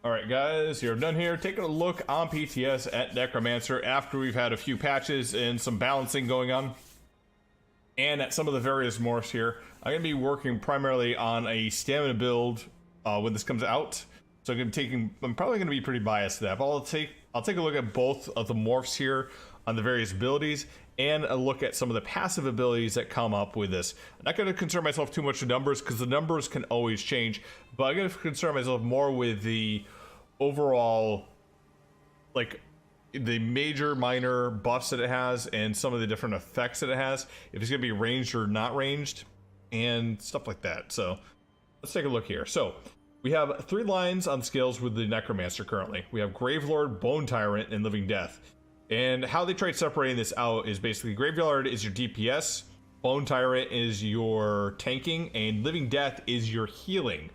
Alright guys, you're done here. Taking a look on PTS at Necromancer after we've had a few patches and some balancing going on. And at some of the various morphs here. I'm going to be working primarily on a stamina build when this comes out. So I'm probably going to be pretty biased to that. But I'll take a look at both of the morphs here on the various abilities and a look at some of the passive abilities that come up with this. I'm not going to concern myself too much with numbers because the numbers can always change, but I'm going to concern myself more with the overall, like, the major, minor buffs that it has and some of the different effects that it has, if it's going to be ranged or not ranged, and stuff like that. So let's take a look here. So we have 3 lines on skills with the Necromancer currently. We have Gravelord, Bone Tyrant, and Living Death. And how they tried separating this out is basically Gravelord is your DPS, Bone Tyrant is your tanking, and Living Death is your healing.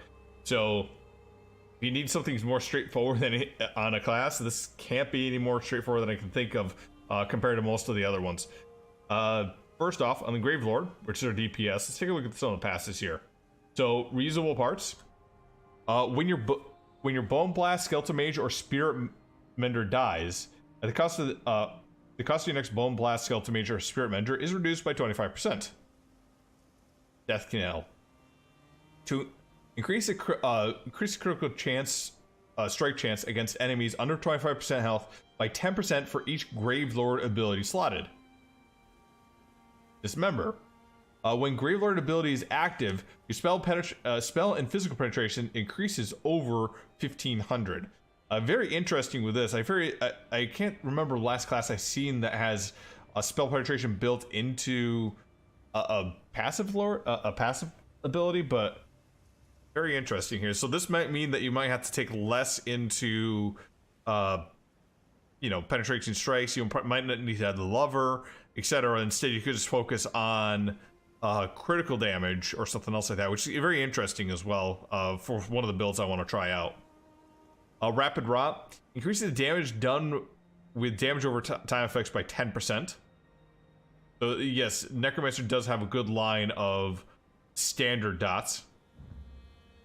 So if you need something more straightforward than on a class, this can't be any more straightforward than I can think of compared to most of the other ones. First off, on the Gravelord, which is our DPS, let's take a look at some of the passes here. So reusable parts. When your Bone Blast, Skeleton Mage, or Spirit Mender dies, the cost of your next Bone Blast, Skeleton Mage, or Spirit Mender is reduced by 25%. Death Canal. To increase the critical chance, strike chance against enemies under 25% health by 10% for each Gravelord ability slotted. Dismember. When Gravelord ability is active, your spell and physical penetration increases over 1500. Very interesting with this. I can't remember last class I seen that has a spell penetration built into a passive ability, but very interesting here. So this might mean that you might have to take less into penetration strikes. You might not need to have the lover, etc. Instead, you could just focus on critical damage or something else like that, which is very interesting as well for one of the builds I want to try out. Rapid Rot increases the damage done with damage over time effects by 10%. So yes, Necromancer does have a good line of standard dots.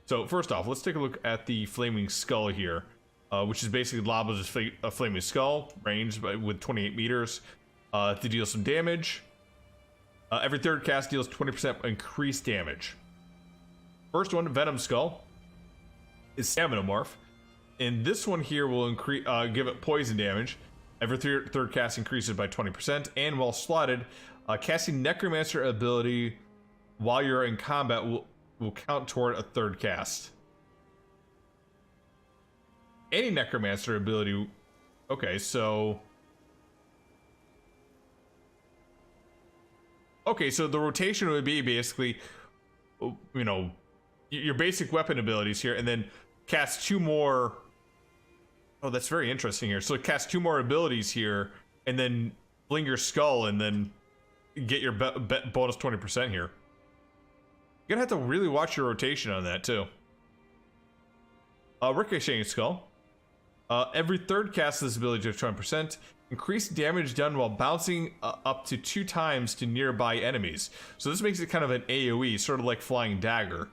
So first off, let's take a look at the Flaming Skull here, which is basically Laba's Flaming Skull, ranged with 28 meters to deal some damage. Every third cast deals 20% increased damage. First one, Venom Skull, is Stamina Morph. And this one here will give it poison damage. Every third cast increases by 20%. And while slotted, casting Necromancer ability while you're in combat will count toward a third cast. Any Necromancer ability... Okay, so the rotation would be basically, your basic weapon abilities here, and then cast 2 more... Oh, that's very interesting here. So cast 2 more abilities here, and then fling your skull, and then get your bonus 20% here. You're gonna have to really watch your rotation on that too. Ricocheting Skull. Every third cast of this ability to 20%. Increased damage done while bouncing up to 2 times to nearby enemies. So this makes it kind of an AoE, sort of like Flying Dagger.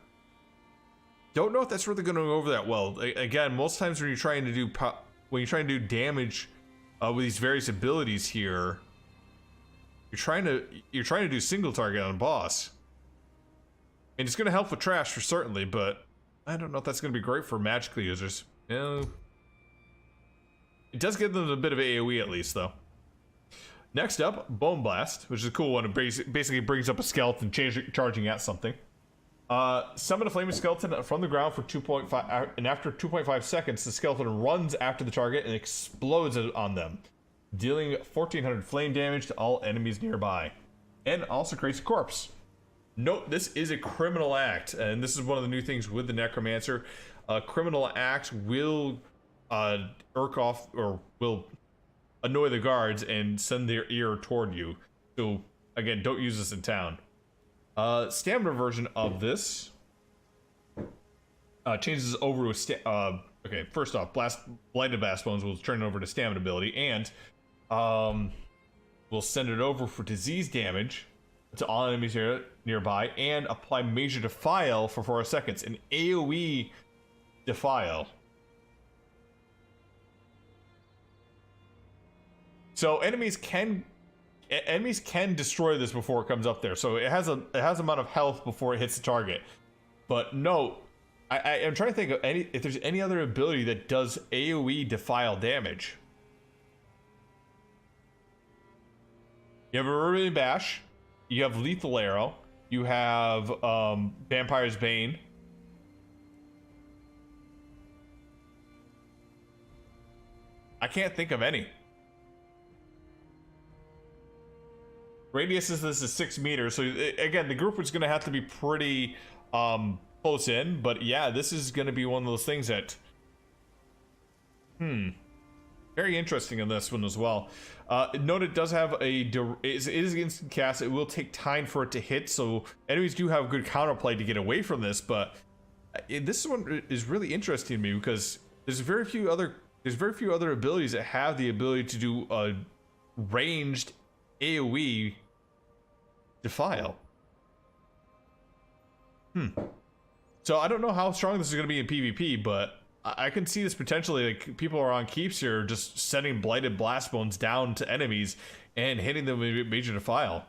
Don't know if that's really going to go over that well. Again, most times when you're trying to do damage with these various abilities here, you're trying to do single target on a boss, and it's going to help with trash for certainly, but I don't know if that's going to be great for magical users. It does give them a bit of AoE at least, though. Next up, Bone Blast, which is a cool one. It basically brings up a skeleton charging at something. Summon a flaming skeleton from the ground for 2.5, and after 2.5 seconds, the skeleton runs after the target and explodes on them, dealing 1400 flame damage to all enemies nearby, and also creates a corpse. Note, this is a criminal act, and this is one of the new things with the Necromancer. Criminal act will will annoy the guards and send their ear toward you. So again, don't use this in town. Stamina version of this changes over to okay, first off, Blighted Blast Bones will turn it over to stamina ability, and we'll send it over for disease damage to all enemies nearby, and apply Major Defile for 4 seconds. An AoE Defile. So enemies can destroy this before it comes up there. So it has amount of health before it hits the target. But no, I am trying to think of if there's any other ability that does AoE defile damage. You have Aurelian Bash, you have Lethal Arrow, you have Vampire's Bane. I can't think of any. Radius is this is 6 meters, so again the group is going to have to be pretty close in, but yeah, this is going to be one of those things that very interesting in this one as well. Note it does have it is instant cast. It will take time for it to hit, so enemies do have good counterplay to get away from this, but this one is really interesting to me because there's very few other abilities that have the ability to do a ranged AoE defile. So I don't know how strong this is going to be in PvP, but I can see this potentially, like, people are on keeps here just sending blighted blast bones down to enemies and hitting them with major defile.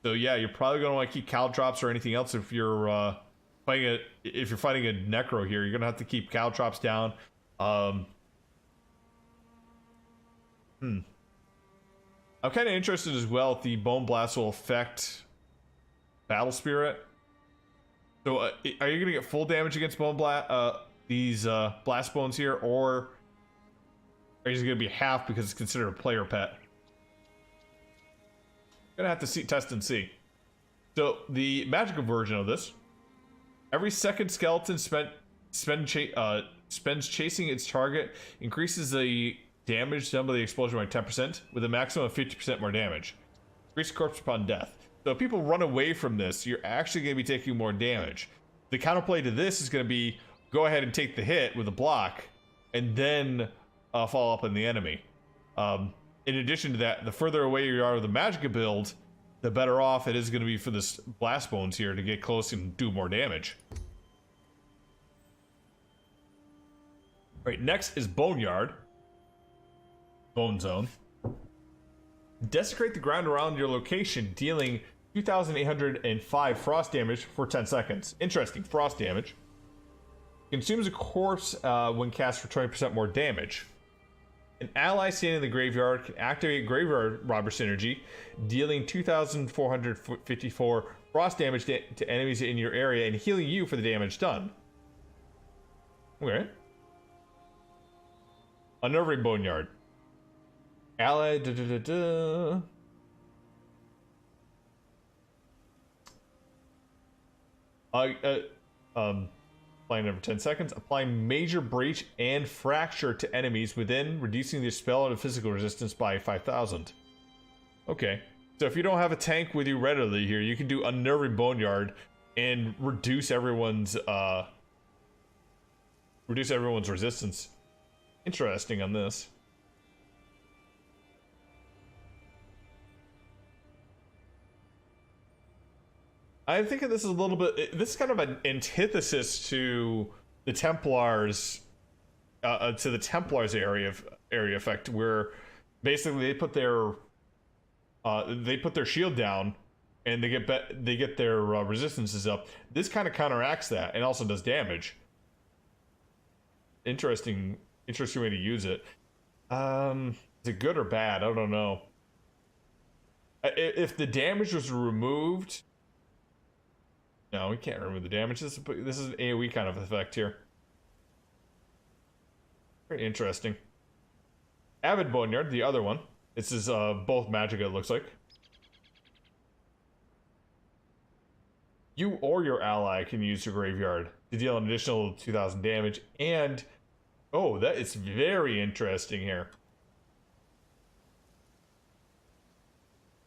So yeah, you're probably going to want to keep caltrops or anything else if you're fighting a necro here. You're going to have to keep caltrops down. I'm kind of interested as well if the Bone Blast will affect Battle Spirit. So are you going to get full damage against these Blast Bones here, or are you going to be half because it's considered a player pet? Gonna have to test and see. So the magical version of this, every second skeleton spends chasing its target increases the damage done by the explosion by 10% with a maximum of 50% more damage. Increase corpse upon death. So if people run away from this, you're actually going to be taking more damage. The counterplay to this is going to be go ahead and take the hit with a block and then follow up on the enemy. In addition to that, the further away you are with the Magicka build, the better off it is going to be for this Blast Bones here to get close and do more damage. Alright, next is Boneyard. Bone Zone. Desecrate the ground around your location, dealing 2,805 frost damage for 10 seconds. Interesting, frost damage. Consumes a corpse when cast for 20% more damage. An ally standing in the graveyard can activate Graveyard Robber Synergy, dealing 2,454 frost damage to enemies in your area and healing you for the damage done. Okay. Unnerving Boneyard. Ally applying every 10 seconds. Apply Major Breach and Fracture to enemies within, reducing their spell and physical resistance by 5,000. Okay. So if you don't have a tank with you readily here, you can do Unnerving Boneyard and reduce everyone's resistance. Interesting on this. I think this is a little bit. This is kind of an antithesis to the Templars, area effect, where basically they put their shield down, and they get their resistances up. This kind of counteracts that, and also does damage. Interesting way to use it. Is it good or bad? I don't know. If the damage was removed. No, we can't remove the damage. This is an AoE kind of effect here. Very interesting. Avid Boneyard, the other one. This is both Magicka, it looks like. You or your ally can use your graveyard to deal an additional 2,000 damage. And, oh, that is very interesting here.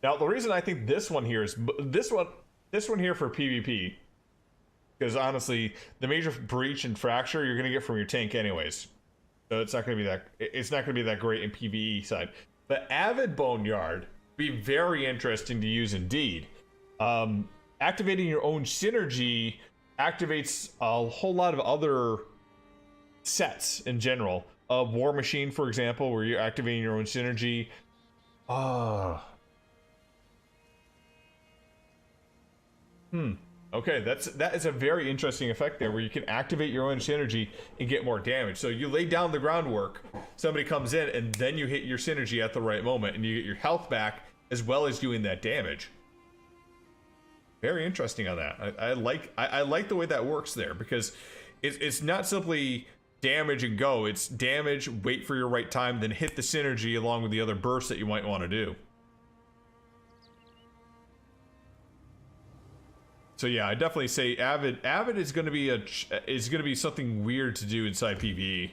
Now, the reason I think this one here is this one here for PvP, because honestly, the Major Breach and Fracture you're gonna get from your tank anyways, so it's not gonna be that great in PvE side. But Avid Boneyard be very interesting to use indeed. Activating your own synergy activates a whole lot of other sets in general. War Machine, for example, where you're activating your own synergy. Okay, that is a very interesting effect there, where you can activate your own synergy and get more damage. So you lay down the groundwork, somebody comes in, and then you hit your synergy at the right moment, and you get your health back as well as doing that damage. Very interesting on that. I like the way that works there, because it's not simply damage and go. It's damage, wait for your right time, then hit the synergy along with the other bursts that you might want to do. So yeah, I definitely say Avid is going to be something weird to do inside PvE.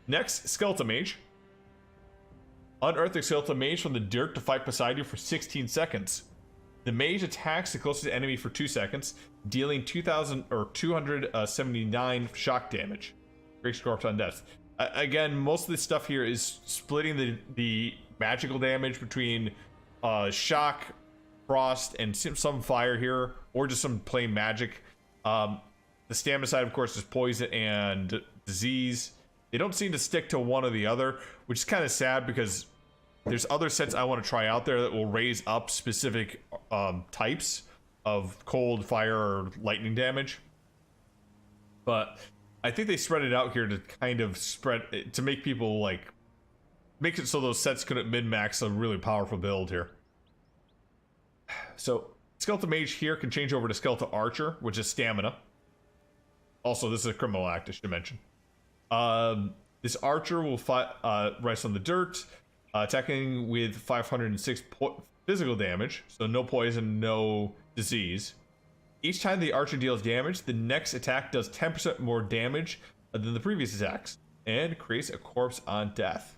Next, Skeleton Mage. Unearth the Skeleton Mage from the dirt to fight beside you for 16 seconds. The mage attacks the closest enemy for 2 seconds, dealing 279 shock damage. Breaks corpse on death. Again, most of this stuff here is splitting the magical damage between shock, frost, and some fire here, or just some plain magic. The stamina side, of course, is poison and disease. They don't seem to stick to one or the other, which is kind of sad, because there's other sets I want to try out there that will raise up specific types of cold, fire, or lightning damage. But I think they spread it out here to kind of to make people make it so those sets couldn't min-max a really powerful build here. So Skeleton Mage here can change over to Skeleton Archer, which is stamina. Also, this is a criminal act, I should mention. This Archer will fight rest on the dirt, attacking with 506 physical damage, so no poison, no disease. Each time the Archer deals damage, the next attack does 10% more damage than the previous attacks, and creates a corpse on death.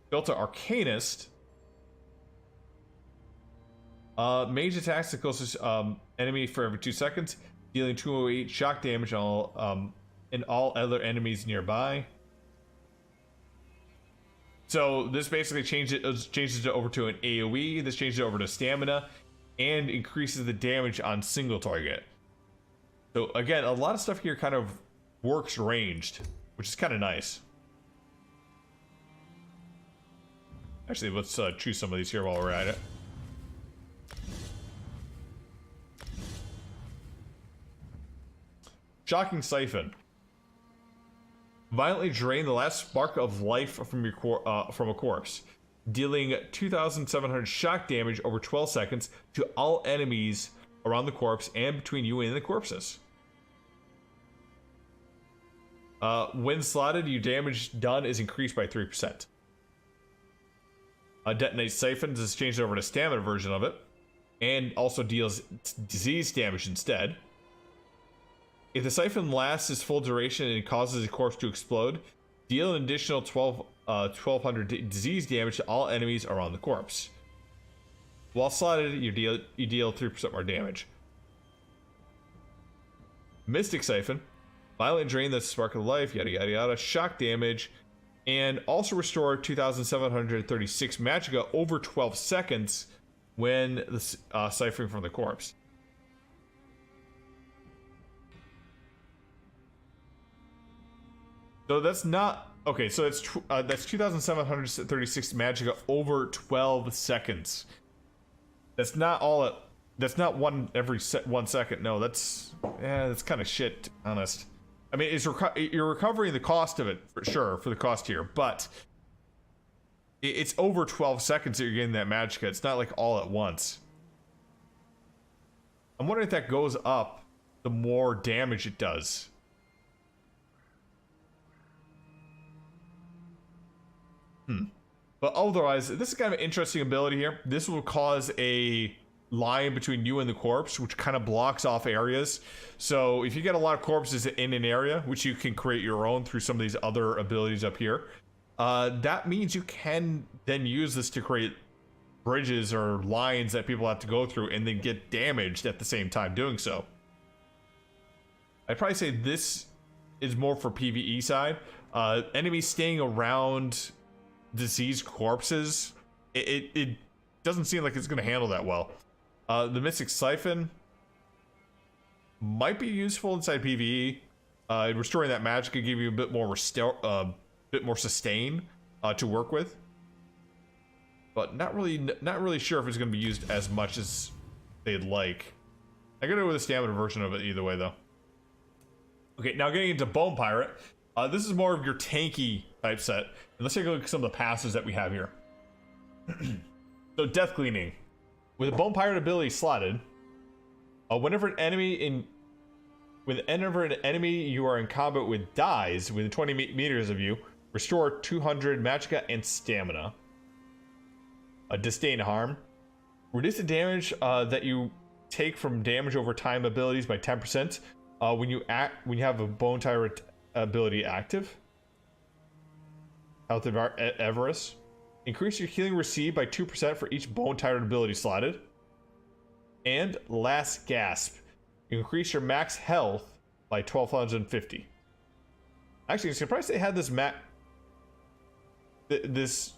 Skeleton Arcanist. Mage attacks the closest enemy for every 2 seconds, dealing 208 shock damage on all other enemies nearby. So this basically changes it over to an AoE. This changes it over to stamina, and increases the damage on single target. So again, a lot of stuff here kind of works ranged, which is kind of nice. Actually, let's choose some of these here while we're at it. Shocking Siphon. Violently drain the last spark of life from a corpse, dealing 2,700 shock damage over 12 seconds to all enemies around the corpse and between you and the corpses. When slotted, your damage done is increased by 3%. Detonate Siphon is changed over to stamina version of it, and also deals disease damage instead. If the siphon lasts its full duration and causes a corpse to explode, deal an additional 1,200 disease damage to all enemies around the corpse. While slotted, you deal 3% more damage. Mystic Siphon. Violently drain the spark of life, yada yada yada, shock damage, and also restore 2,736 magicka over 12 seconds when siphoning from the corpse. So that's not okay. So that's 2,736 magicka over 12 seconds. That's not all. That's not one every 1 second. No, that's kind of shit. To be honest. I mean, you're recovering the cost of it for sure for the cost here, but it's over 12 seconds that you're getting that magicka. It's not like all at once. I'm wondering if that goes up the more damage it does. But otherwise, this is kind of an interesting ability here. This will cause a line between you and the corpse, which kind of blocks off areas. So if you get a lot of corpses in an area, which you can create your own through some of these other abilities up here, that means you can then use this to create bridges or lines that people have to go through and then get damaged at the same time doing so. I'd probably say this is more for PvE side. Enemies staying around diseased corpses, it doesn't seem like it's going to handle that well. The Mystic Siphon, might be useful inside PvE. Restoring that magic could give you a bit more sustain to work with, but not really sure if it's going to be used as much as they'd like. I gotta go with a stamina version of it either way, though. Okay, now getting into Bone Pirate. This is more of your tanky type set. And let's take a look at some of the passes that we have here. So, Death Cleaning. With a Bone Pirate ability slotted, whenever an enemy you are in combat with dies within 20 meters of you, restore 200 magicka and stamina. Disdain Harm. Reduce the damage that you take from damage over time abilities by 10% when you have a Bone Pirate ability active. Health of Avarice. Increase your healing received by 2% for each Bone Tyrant ability slotted. And Last Gasp. Increase your max health by 1250. Actually, I'm surprised they had this this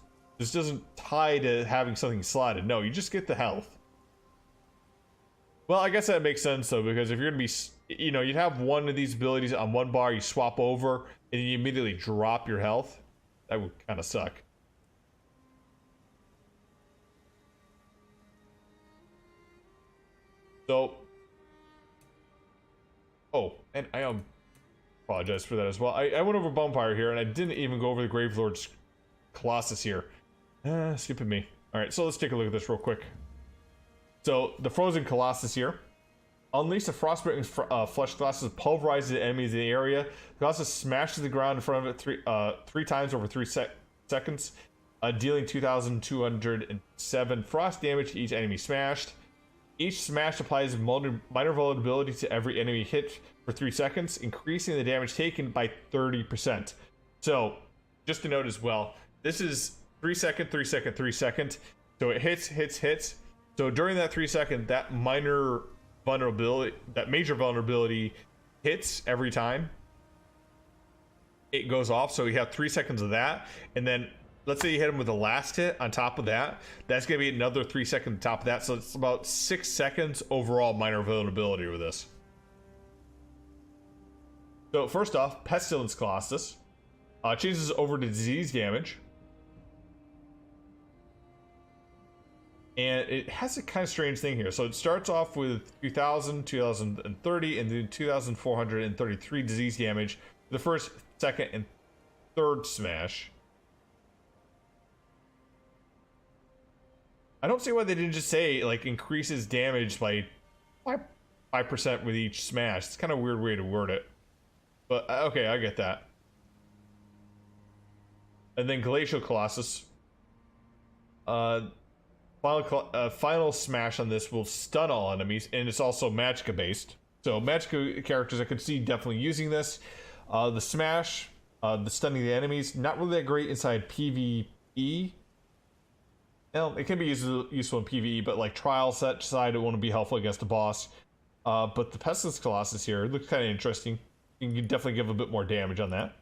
doesn't tie to having something slotted. No, you just get the health. Well, I guess that makes sense though, because if you're gonna be, you'd have one of these abilities on one bar, you swap over, and you immediately drop your health. That would kind of suck. So, and I apologize for that as well. I went over Bonfire here, and I didn't even go over the Gravelord's Colossus here. Skipping me. All right, so let's take a look at this real quick. So, the Frozen Colossus here. Unleash the Frostbitten Flesh Colossus, pulverizes the enemies in the area. The Colossus smashes the ground in front of it three times over 3 seconds, dealing 2,207 frost damage to each enemy smashed. Each smash applies minor vulnerability to every enemy hit for 3 seconds, increasing the damage taken by 30%. So, just to note as well, this is 3 second, 3 second, 3 second. So it hits. So during that 3 second, that major vulnerability hits every time it goes off. So you have 3 seconds of that, and then let's say you hit him with the last hit on top of that. That's going to be another 3 seconds on top of that. So it's about 6 seconds overall minor vulnerability with this. So first off, Pestilence Colossus changes over to disease damage. And it has a kind of strange thing here. So it starts off with 2,000, 2,030, and then 2,433 disease damage for the first, second, and third smash. I don't see why they didn't just say, like, increases damage by 5% with each smash. It's kind of a weird way to word it. But, okay, I get that. And then Glacial Colossus. Final smash on this will stun all enemies, and it's also Magicka based. So Magicka characters I could see definitely using this. The smash, the stunning the enemies, not really that great inside PvE. Well, it can be useful in PvE, but like trial set side, it won't be helpful against the boss. But the Pestilence Colossus here, it looks kind of interesting. You can definitely give a bit more damage on that.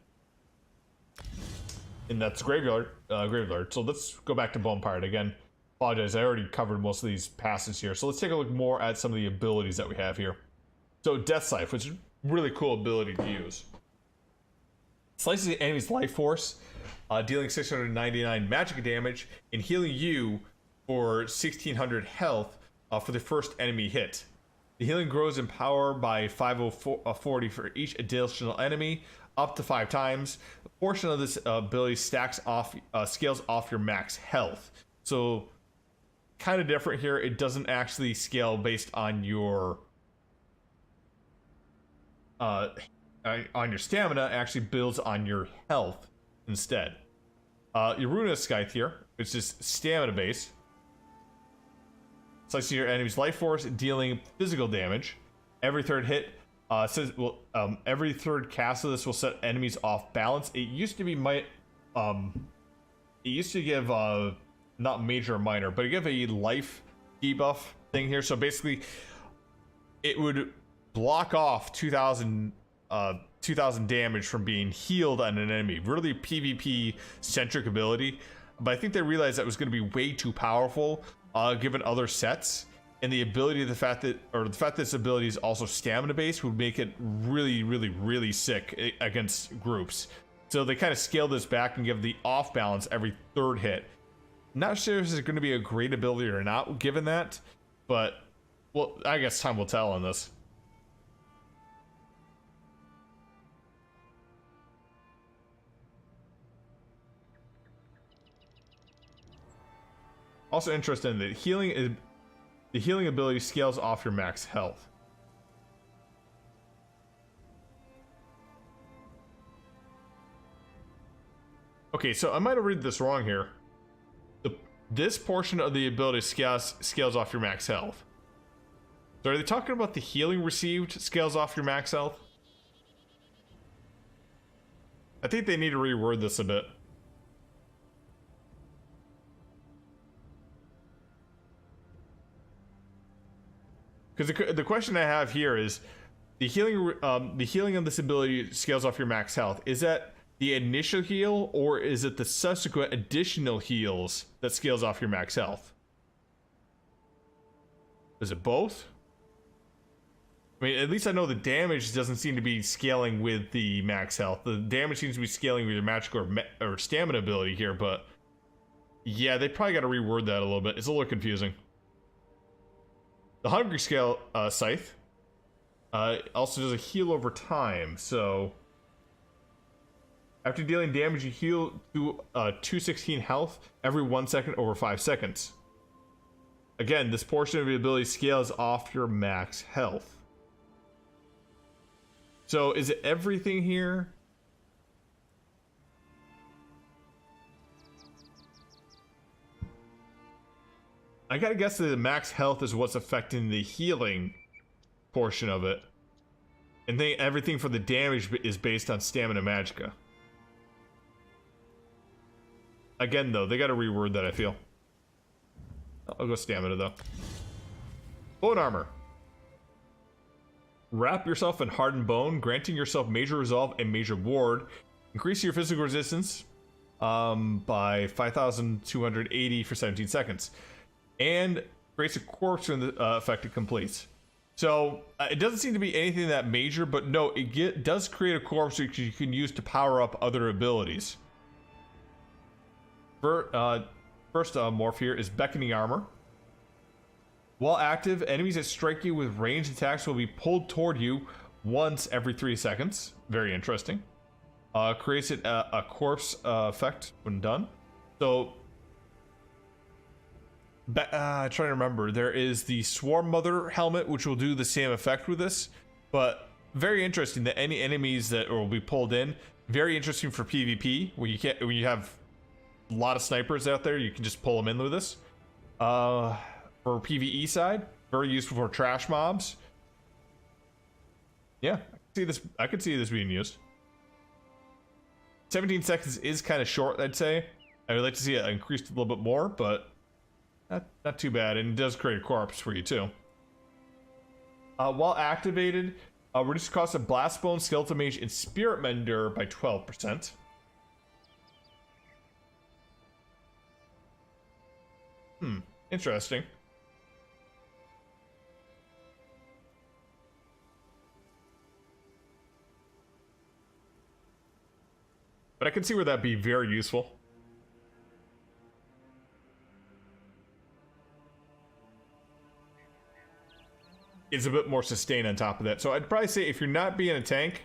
And that's Graveyard. So let's go back to Bone Pirate again. Apologize, I already covered most of these passes here. So let's take a look more at some of the abilities that we have here. So Death Scythe, which is a really cool ability to use. Slices the enemy's life force, dealing 699 magic damage and healing you for 1600 health for the first enemy hit. The healing grows in power by 540 for each additional enemy, up to 5 times. A portion of this ability scales off your max health. So, kind of different here. It doesn't actually scale based on your stamina. It actually builds on your health instead. Your Ruinous Scythe here, which is stamina based. Slicing your enemy's life force, dealing physical damage. Every third hit every third cast of this will set enemies off balance. It used to be give not major or minor, but it gave a life debuff thing here. So basically, it would block off 2,000 damage from being healed on an enemy. Really PvP centric ability, but I think they realized that was going to be way too powerful given other sets, and the ability of the fact that this ability is also stamina based would make it really, really, really sick against groups. So they kind of scale this back and give the off balance every third hit. Not sure if this is going to be a great ability or not, given that, but well, I guess time will tell on this. Also interested in the healing ability scales off your max health. Okay, so I might have read this wrong here. This portion of the ability scales off your max health. So are they talking about the healing received scales off your max health? I think they need to reword this a bit. Because the question I have here is the healing of this ability scales off your max health. Is that the initial heal, or is it the subsequent additional heals that scales off your max health? Is it both? I mean, at least I know the damage doesn't seem to be scaling with the max health. The damage seems to be scaling with your magical or stamina ability here, but yeah, they probably got to reword that a little bit. It's a little confusing. The Hungry Scale Scythe also does a heal over time, so after dealing damage, you heal to 216 health every 1 second over 5 seconds. Again, this portion of the ability scales off your max health. So is it everything here? I gotta guess that the max health is what's affecting the healing portion of it. And then everything for the damage is based on stamina magicka. Again, though, they gotta reword that, I feel. I'll go stamina, though. Bone armor. Wrap yourself in hardened bone, granting yourself major resolve and major ward. Increase your physical resistance by 5,280 for 17 seconds. And creates a corpse when the effect completes. So it doesn't seem to be anything that major, but no, it does create a corpse which you can use to power up other abilities. First morph here is Beckoning Armor. While active, enemies that strike you with ranged attacks will be pulled toward you once every 3 seconds. Very interesting. Creates a corpse effect when done. So trying to remember, there is the Swarm Mother helmet, which will do the same effect with this, but very interesting that any enemies that will be pulled in, very interesting for PvP, when you have a lot of snipers out there, you can just pull them in with this. For PvE side, very useful for trash mobs. Yeah, I could see this being used. 17 seconds is kind of short, I'd say. I would like to see it increased a little bit more, but not too bad, and it does create a corpse for you too. While activated, reduce the cost of Blast Bone, Skeleton Mage, and Spirit Mender by 12%. Interesting. But I can see where that'd be very useful. It's a bit more sustain on top of that. So I'd probably say if you're not being a tank,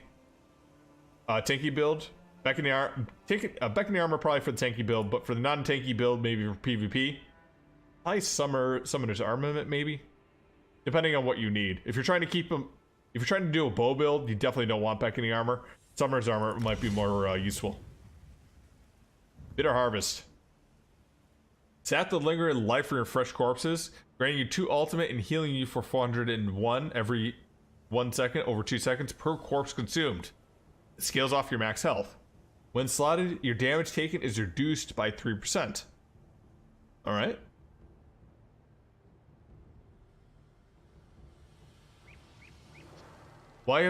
tanky build, Beckoning Armor probably for the tanky build, but for the non-tanky build, maybe for PvP, probably Summoner's Armament, maybe, depending on what you need. If you're trying to if you're trying to do a bow build, you definitely don't want Beckoning Armor. Summoner's Armor might be more useful. Bitter Harvest. Sap the lingering life from your fresh corpses, granting you 2 ultimate and healing you for 401 every 1 second over 2 seconds per corpse consumed. It scales off your max health. When slotted, your damage taken is reduced by 3%. Alright. While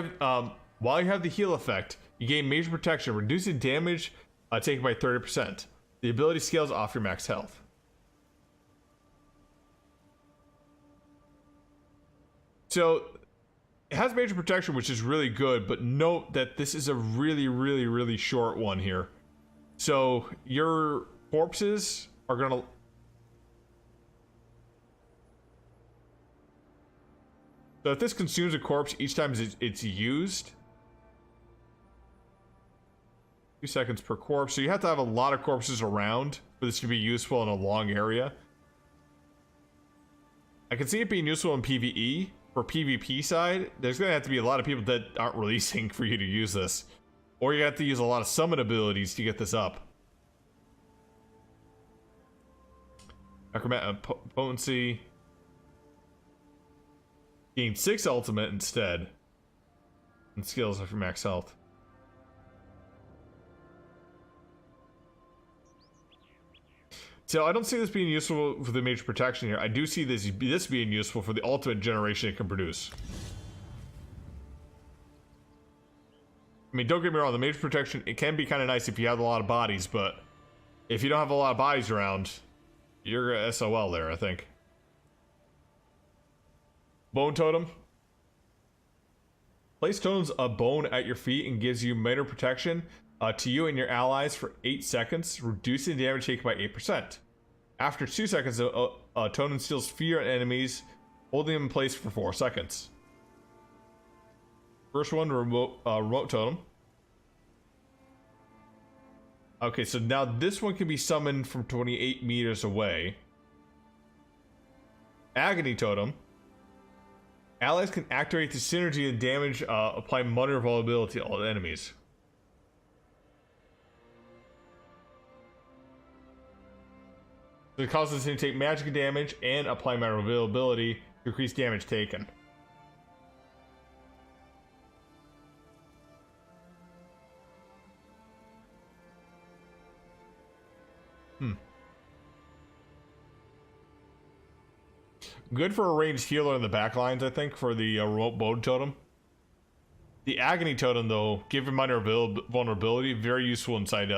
you have the heal effect, you gain major protection, reducing damage taken by 30%. The ability scales off your max health. So it has major protection, which is really good, but note that this is a really short one here. So your corpses are gonna... So if this consumes a corpse each time it's used, 2 seconds per corpse. So you have to have a lot of corpses around for this to be useful in a long area. I can see it being useful in PvE. For PvP side, there's gonna have to be a lot of people that aren't releasing for you to use this. Or you have to use a lot of summon abilities to get this up. Necromancer potency. Gain 6 ultimate instead. And skills for max health. So I don't see this being useful for the major protection here. I do see this being useful for the ultimate generation it can produce. I mean, don't get me wrong, the major protection, it can be kind of nice if you have a lot of bodies, but if you don't have a lot of bodies around, you're SOL there, I think. Bone totem. Place totems a bone at your feet and gives you minor protection to you and your allies for 8 seconds, reducing the damage taken by 8%. After 2 seconds, a totem steals fear enemies, holding them in place for 4 seconds. First one, remote totem. Okay, so now this one can be summoned from 28 meters away. Agony totem. Allies can activate the synergy and damage, apply minor vulnerability to all enemies. So it causes them to take magic damage and apply minor availability to increase damage taken. Good for a ranged healer in the backlines, I think, for the remote bone totem. The agony totem, though, given minor vulnerability, very useful inside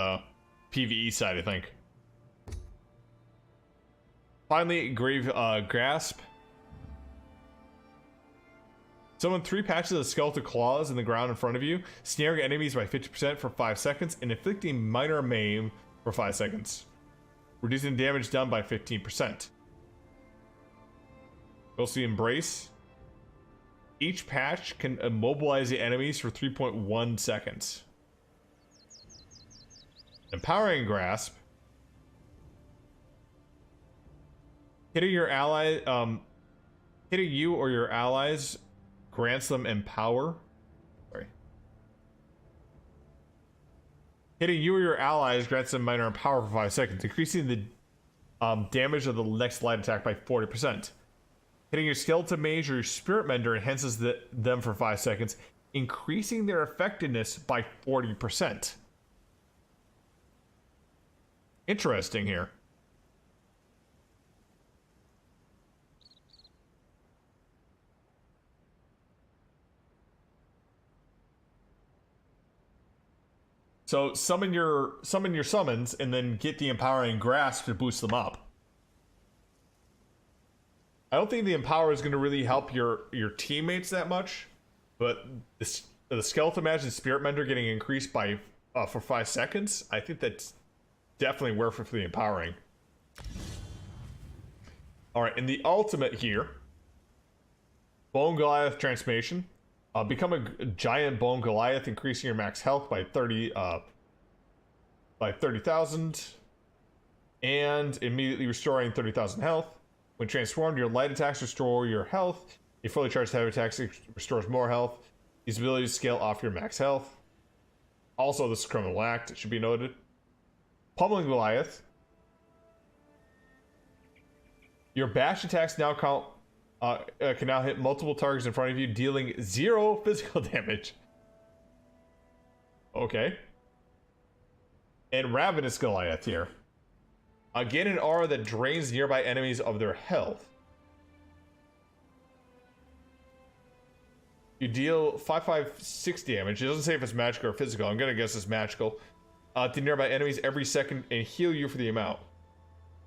PvE side, I think. Finally, grave grasp. Summon 3 patches of skeletal claws in the ground in front of you, snaring enemies by 50% for 5 seconds, and inflicting minor maim for 5 seconds, reducing damage done by 15%. You'll see Embrace. Each patch can immobilize the enemies for 3.1 seconds. Empowering Grasp. Hitting your ally, hitting you or your allies grants them empower. Sorry. Hitting you or your allies grants them minor empower for 5 seconds, increasing the damage of the next light attack by 40%. Hitting your skeleton mage or your spirit mender enhances them for 5 seconds, increasing their effectiveness by 40%. Interesting here. So summon your summons and then get the empowering grasp to boost them up. I don't think the empower is going to really help your teammates that much, but the skeleton mage and spirit mender getting increased by for 5 seconds, I think that's definitely worth it for the empowering. All right, and the ultimate here, Bone Goliath transformation. Become a giant Bone Goliath, increasing your max health by 30,000, and immediately restoring 30,000 health. When transformed, your light attacks restore your health. Your fully charged heavy attacks restores more health. These abilities scale off your max health. Also, this is a criminal act, it should be noted. Pummeling Goliath. Your bash attacks now count. Can now hit multiple targets in front of you, dealing 0 physical damage. Okay. And Ravenous Goliath here. Gain an aura that drains nearby enemies of their health. You deal 556 damage. It doesn't say if it's magical or physical. I'm gonna guess it's magical. To nearby enemies every second and heal you for the amount.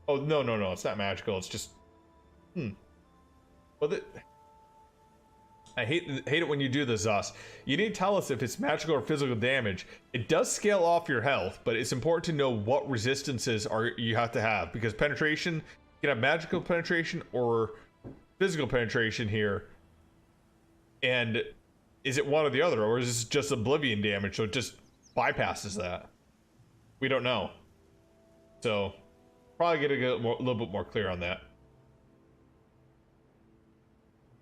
Oh, no. It's not magical. It's just... Well, I hate it when you do this, Zos. You need to tell us if it's magical or physical damage. It does scale off your health, but it's important to know what resistances you have to have, because penetration, you can have magical penetration or physical penetration here. And is it one or the other, or is this just oblivion damage, so it just bypasses that? We don't know. So probably gonna get a little bit more clear on that.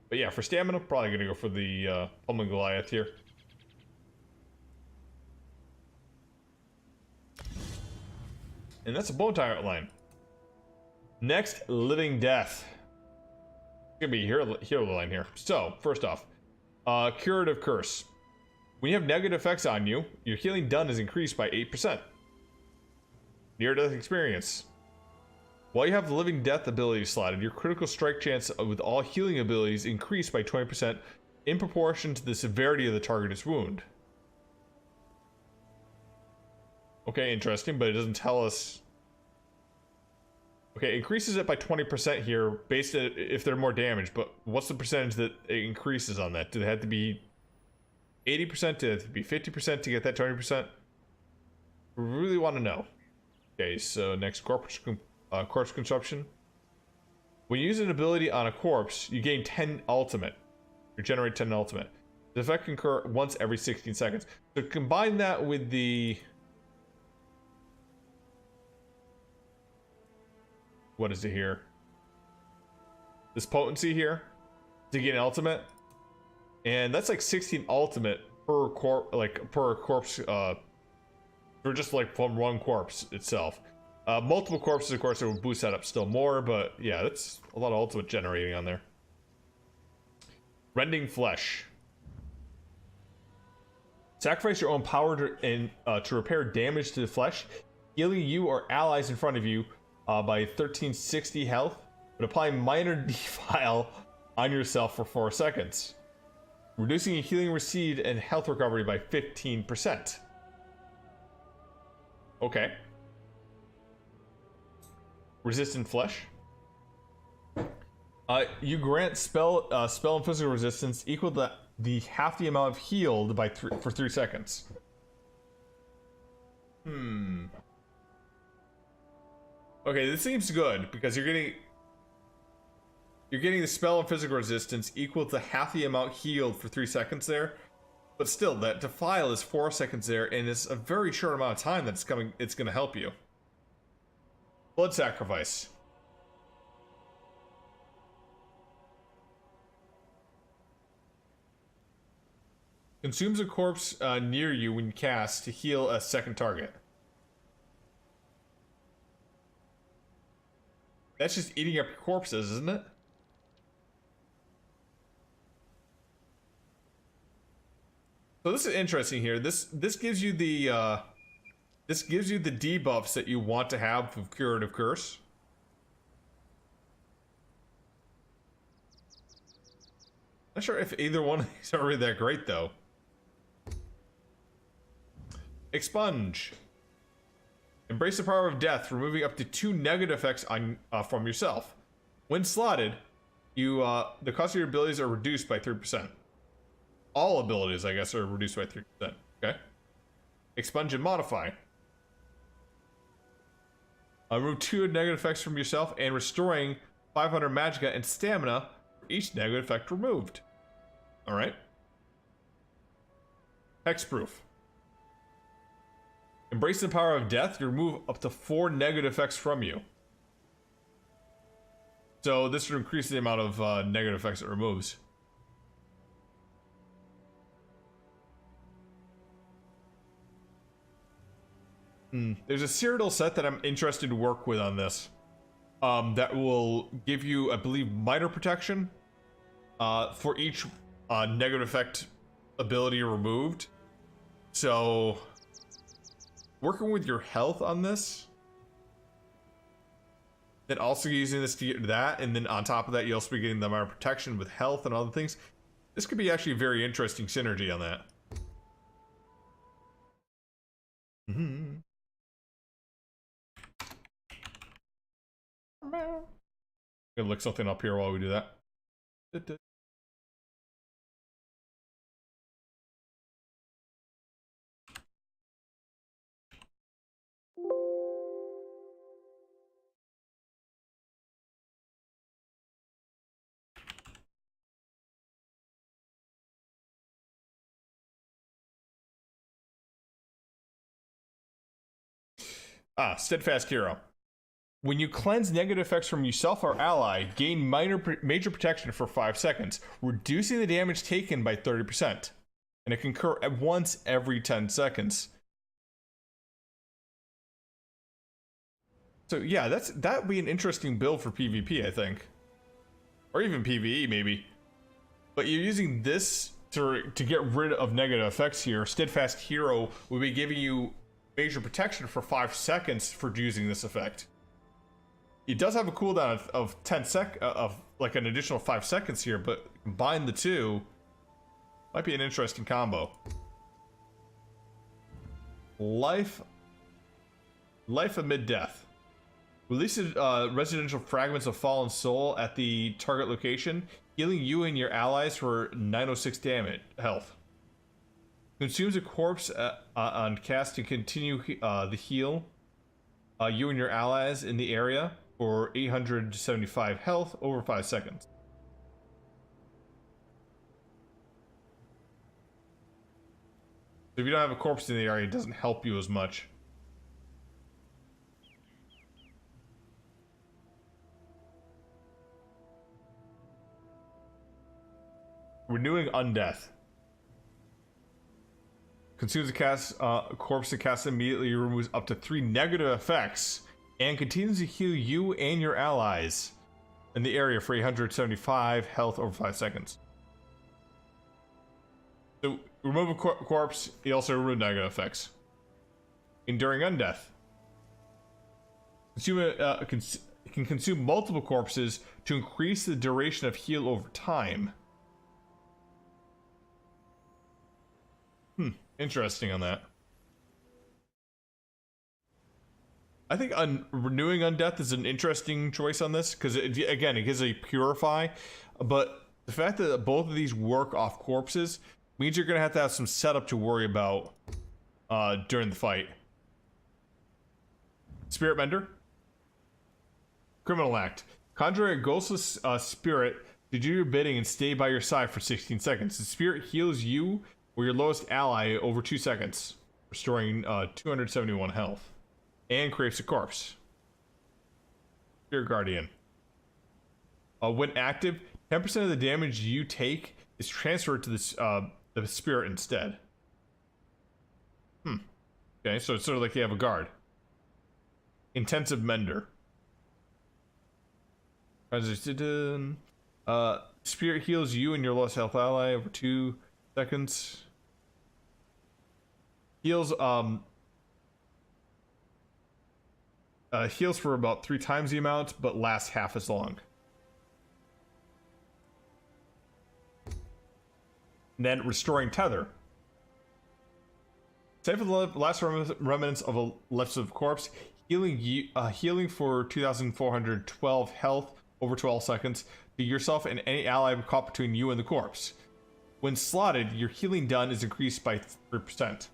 But yeah, for stamina, probably gonna go for the Pummeling Goliath here. And that's a bone tyrant line. Next, Living Death. It's gonna be hero line here. So, first off, Curative Curse. When you have negative effects on you, your healing done is increased by 8%. Near-death experience. While you have the Living Death ability slotted, your critical strike chance with all healing abilities increased by 20% in proportion to the severity of the target's wound. Okay, interesting, but it doesn't tell us. Okay, it increases it by 20% here based on if they're more damage, but what's the percentage that it increases on that? Do they have to be 80%? Do they have to be 50% to get that 20%? We really want to know. Okay, so next, corpse consumption. When you use an ability on a corpse, you gain 10 ultimate. You generate 10 ultimate. The effect can occur once every 16 seconds. So combine that with the... What is it here? This potency here to get an ultimate. And that's like 16 ultimate per corpse, or just like from one corpse itself. Multiple corpses, of course, it will boost that up still more, but yeah, that's a lot of ultimate generating on there. Rending Flesh. Sacrifice your own power to repair damage to the flesh, healing you or allies in front of you by 1360 health, but apply minor defile on yourself for 4 seconds, reducing your healing received and health recovery by 15%. Okay. Resistant Flesh. You grant spell and physical resistance equal to the half the amount of healed for 3 seconds. Okay, this seems good because you're getting the spell and physical resistance equal to half the amount healed for 3 seconds there. But still, that defile is 4 seconds there, and it's a very short amount of time that's coming. It's going to help you. Blood Sacrifice. Consumes a corpse near you when you cast to heal a second target. That's just eating up your corpses, isn't it? So this is interesting here. This gives you the debuffs that you want to have with Curative Curse. Not sure if either one of these are really that great though. Expunge. Embrace the power of death, removing up to 2 negative effects from yourself. When slotted, the cost of your abilities are reduced by 3%. All abilities, I guess, are reduced by 3%. Okay. Expunge and modify. Remove 2 negative effects from yourself and restoring 500 magicka and stamina for each negative effect removed. Alright. Hexproof. Embrace the power of death. You remove up to 4 negative effects from you. So this would increase the amount of negative effects it removes. There's a Cyrodiil set that I'm interested to work with on this. That will give you, I believe, minor protection for each negative effect ability removed. So, working with your health on this, then also using this to get that, and then on top of that, you'll also be getting the minor protection with health and other things. This could be actually a very interesting synergy on that. I'm gonna look something up here while we do that. Steadfast Hero. When you cleanse negative effects from yourself or ally, gain major protection for 5 seconds, reducing the damage taken by 30%. And it can occur at once every 10 seconds. So yeah, that'd be an interesting build for PvP, I think. Or even PvE, maybe. But you're using this to get rid of negative effects here. Steadfast Hero will be giving you major protection for 5 seconds for using this effect. It does have a cooldown of 10 of like an additional 5 seconds here, but combine the two, might be an interesting combo. Life amid death. Releases residential fragments of fallen soul at the target location, healing you and your allies for 906 damage health. Consumes a corpse on cast to continue the heal. You and your allies in the area for 875 health over 5 seconds. So if you don't have a corpse in the area, it doesn't help you as much. Renewing Undeath. Consumes a corpse to cast immediately, removes up to 3 negative effects, and continues to heal you and your allies in the area for 875 health over 5 seconds. So, remove a corpse, you also remove negative effects. Enduring Undeath. Can consume multiple corpses to increase the duration of heal over time. Interesting on that. I think renewing Undeath is an interesting choice on this, because again, it gives a purify, but the fact that both of these work off corpses means you're going to have some setup to worry about during the fight. Spirit Mender. Criminal Act. Conjure a ghostless spirit to do your bidding and stay by your side for 16 seconds. The spirit heals you or your lowest ally over 2 seconds, restoring 271 health. And creates a corpse. Spirit Guardian. When active, 10% of the damage you take is transferred to the spirit instead. Okay, so it's sort of like you have a guard. Intensive Mender. Spirit heals you and your lowest health ally over 2 seconds. Heals heals for about 3 times the amount, but lasts half as long. And then Restoring Tether. Save for the last remnants of a left of corpse, healing for 2,412 health over 12 seconds to yourself and any ally caught between you and the corpse. When slotted, your healing done is increased by 3%.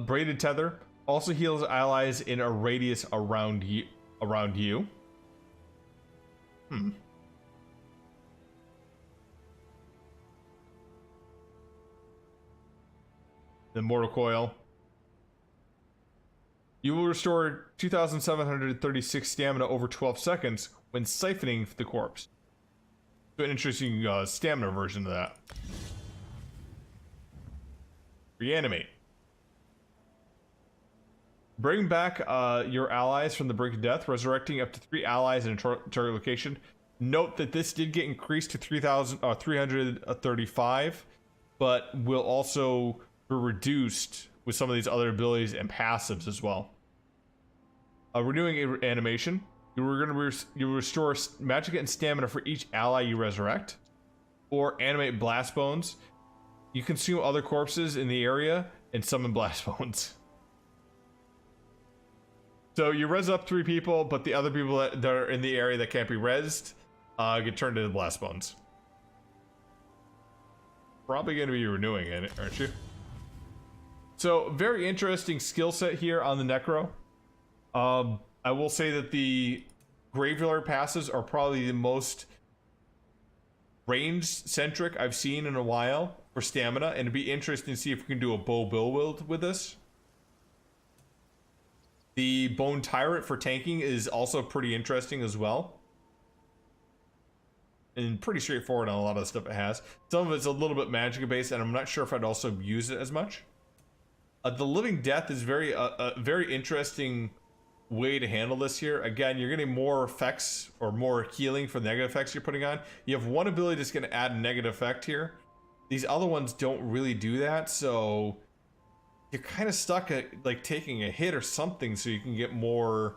Braided Tether also heals allies in a radius around you. The Mortal Coil. You will restore 2,736 stamina over 12 seconds when siphoning the corpse. So an interesting stamina version of that. Reanimate. Bring back your allies from the brink of death, resurrecting up to 3 allies in a target location. Note that this did get increased to 3,335, but will also be reduced with some of these other abilities and passives as well. Renewing animation. You restore magic and stamina for each ally you resurrect. Or animate blast bones. You consume other corpses in the area and summon blast bones. So you res up 3 people, but the other people that are in the area that can't be rezzed get turned into blast bones. Probably going to be renewing it, aren't you? So very interesting skill set here on the Necro. I will say that the Graveyard passes are probably the most range centric I've seen in a while for stamina, and it'd be interesting to see if we can do a bow build with this. The Bone Tyrant for tanking is also pretty interesting as well. And pretty straightforward on a lot of the stuff it has. Some of it's a little bit magic based, and I'm not sure if I'd also use it as much. The Living Death is a very interesting way to handle this here. Again, you're getting more effects or more healing for the negative effects you're putting on. You have one ability that's going to add a negative effect here. These other ones don't really do that, so you're kind of stuck at like taking a hit or something so you can get more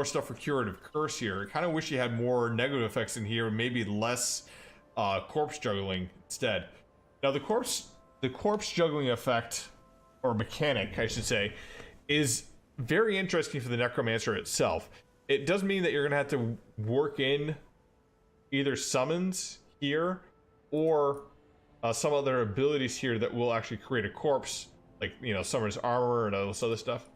stuff for Curative Curse here. I kind of wish you had more negative effects in here, maybe less corpse juggling instead. Now the corpse juggling effect, or mechanic I should say, is very interesting for the Necromancer itself. It does mean that you're gonna have to work in either summons here or some other abilities here that will actually create a corpse, like, you know, Summoner's Armor and all this other stuff.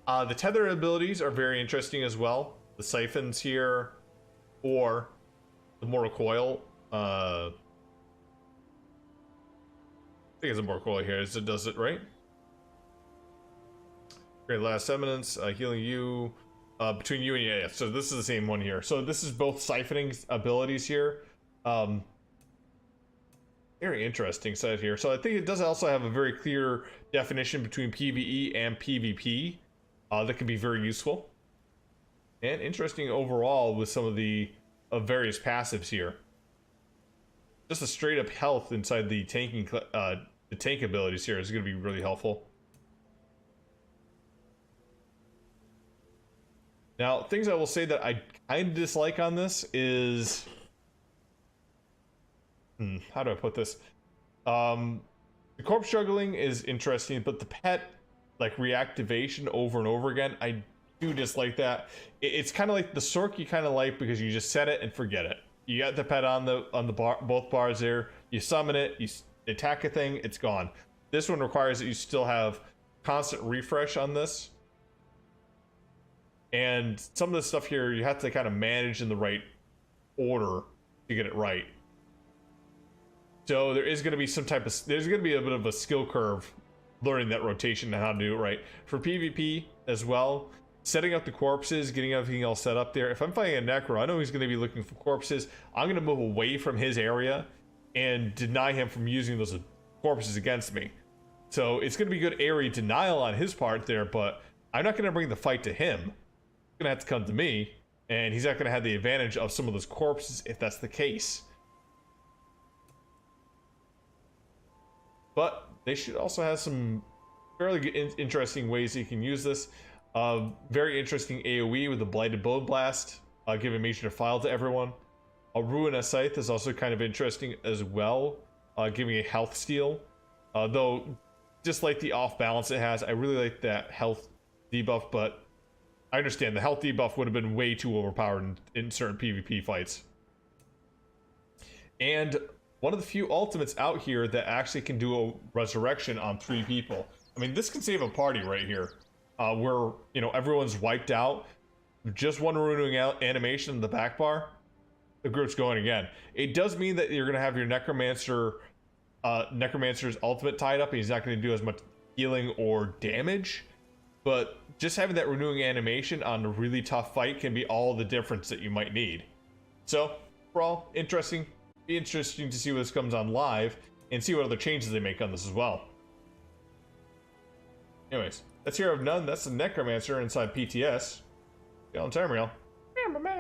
The tether abilities are very interesting as well. The siphons here, or the Mortal Coil. I think it's a Mortal Coil here. It does it right. Great Last Eminence, healing you between you and yeah. So this is the same one here. So this is both siphoning abilities here. Very interesting set here. So I think it does also have a very clear definition between PvE and PvP. That can be very useful and interesting overall with some of the various passives here. Just a straight up health inside the tanking, the tank abilities here is going to be really helpful. Now, things I will say that I kind of dislike on this is, how do I put this? The corpse juggling is interesting, but the pet, like, reactivation over and over again, I do dislike that. It's kind of like the Sork you kind of like because you just set it and forget it. You got the pet on the bar, both bars there, you summon it, you attack a thing, it's gone. This one requires that you still have constant refresh on this. And some of the stuff here you have to kind of manage in the right order to get it right. So there is going to be there's going to be a bit of a skill curve learning that rotation and how to do it right. For PvP as well, setting up the corpses, getting everything else set up there. If I'm fighting a Necro, I know he's going to be looking for corpses. I'm going to move away from his area and deny him from using those corpses against me. So it's going to be good area denial on his part there, but I'm not going to bring the fight to him. He's going to have to come to me, and he's not going to have the advantage of some of those corpses if that's the case. But they should also have some fairly interesting ways that you can use this. Very interesting AoE with the Blighted Bone Blast, giving major defile to everyone. A Ruinous Scythe is also kind of interesting as well, giving a health steal. Though, just like the off balance it has, I really like that health debuff, but I understand the health debuff would have been way too overpowered in certain PvP fights. And one of the few ultimates out here that actually can do a resurrection on 3 people. I mean, this can save a party right here. Where, you know, everyone's wiped out. Just one renewing animation in the back bar, the group's going again. It does mean that you're going to have your Necromancer's ultimate tied up, and he's not going to do as much healing or damage. But just having that renewing animation on a really tough fight can be all the difference that you might need. So, overall, interesting. Be interesting to see what this comes on live and see what other changes they make on this as well. Anyways, that's Hero of None. That's the Necromancer inside PTS. Get on time, real. Yeah, my man.